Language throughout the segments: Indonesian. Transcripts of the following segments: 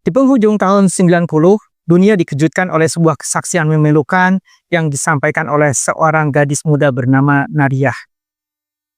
Di penghujung tahun 90, dunia dikejutkan oleh sebuah kesaksian memilukan yang disampaikan oleh seorang gadis muda bernama Nariyah.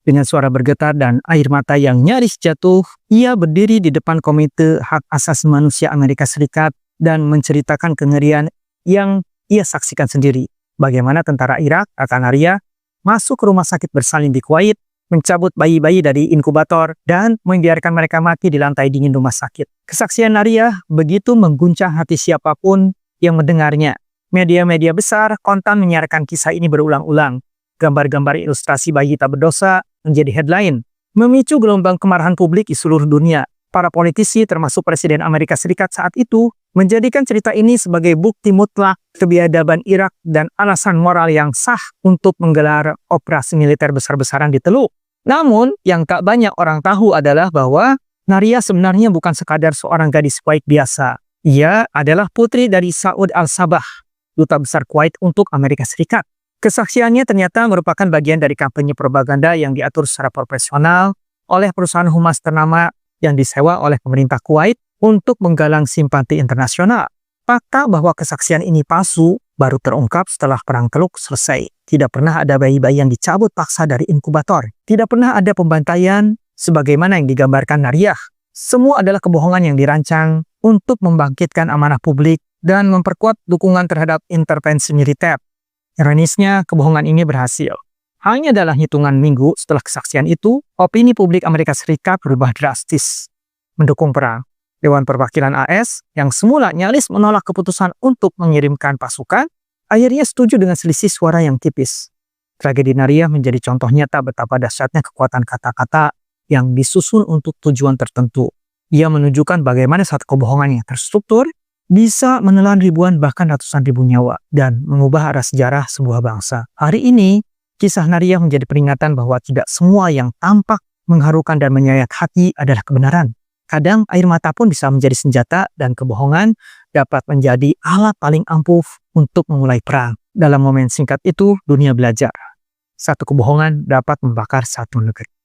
Dengan suara bergetar dan air mata yang nyaris jatuh, ia berdiri di depan Komite Hak Asasi Manusia Amerika Serikat dan menceritakan kengerian yang ia saksikan sendiri. Bagaimana tentara Irak, kata Nariyah, masuk ke rumah sakit bersalin di Kuwait, mencabut bayi-bayi dari inkubator, dan membiarkan mereka mati di lantai dingin rumah sakit. Kesaksian Nariyah begitu mengguncang hati siapapun yang mendengarnya. Media-media besar kontan menyiarkan kisah ini berulang-ulang. Gambar-gambar ilustrasi bayi tak berdosa menjadi headline, memicu gelombang kemarahan publik di seluruh dunia. Para politisi termasuk Presiden Amerika Serikat saat itu menjadikan cerita ini sebagai bukti mutlak kebiadaban Irak dan alasan moral yang sah untuk menggelar operasi militer besar-besaran di Teluk. Namun, yang tak banyak orang tahu adalah bahwa Nariyah sebenarnya bukan sekadar seorang gadis Kuwait biasa. Ia adalah putri dari Saud Al-Sabah, duta besar Kuwait untuk Amerika Serikat. Kesaksiannya ternyata merupakan bagian dari kampanye propaganda yang diatur secara profesional oleh perusahaan humas ternama yang disewa oleh pemerintah Kuwait untuk menggalang simpati internasional. Fakta bahwa kesaksian ini palsu baru terungkap setelah Perang Teluk selesai. Tidak pernah ada bayi-bayi yang dicabut paksa dari inkubator. Tidak pernah ada pembantaian sebagaimana yang digambarkan Nariyah. Semua adalah kebohongan yang dirancang untuk membangkitkan amanah publik dan memperkuat dukungan terhadap intervensi militer. Ironisnya, kebohongan ini berhasil. Hanya dalam hitungan minggu setelah kesaksian itu, opini publik Amerika Serikat berubah drastis mendukung perang. Dewan Perwakilan AS yang semula nyaris menolak keputusan untuk mengirimkan pasukan, akhirnya setuju dengan selisih suara yang tipis. Tragedi Nariyah menjadi contoh nyata betapa dahsyatnya kekuatan kata-kata yang disusun untuk tujuan tertentu. Ia menunjukkan bagaimana satu kebohongan yang terstruktur bisa menelan ribuan bahkan ratusan ribu nyawa dan mengubah arah sejarah sebuah bangsa. Hari ini, kisah Nariyah menjadi peringatan bahwa tidak semua yang tampak mengharukan dan menyayat hati adalah kebenaran. Kadang air mata pun bisa menjadi senjata dan kebohongan dapat menjadi alat paling ampuh untuk memulai perang. Dalam momen singkat itu, dunia belajar. Satu kebohongan dapat membakar satu negeri.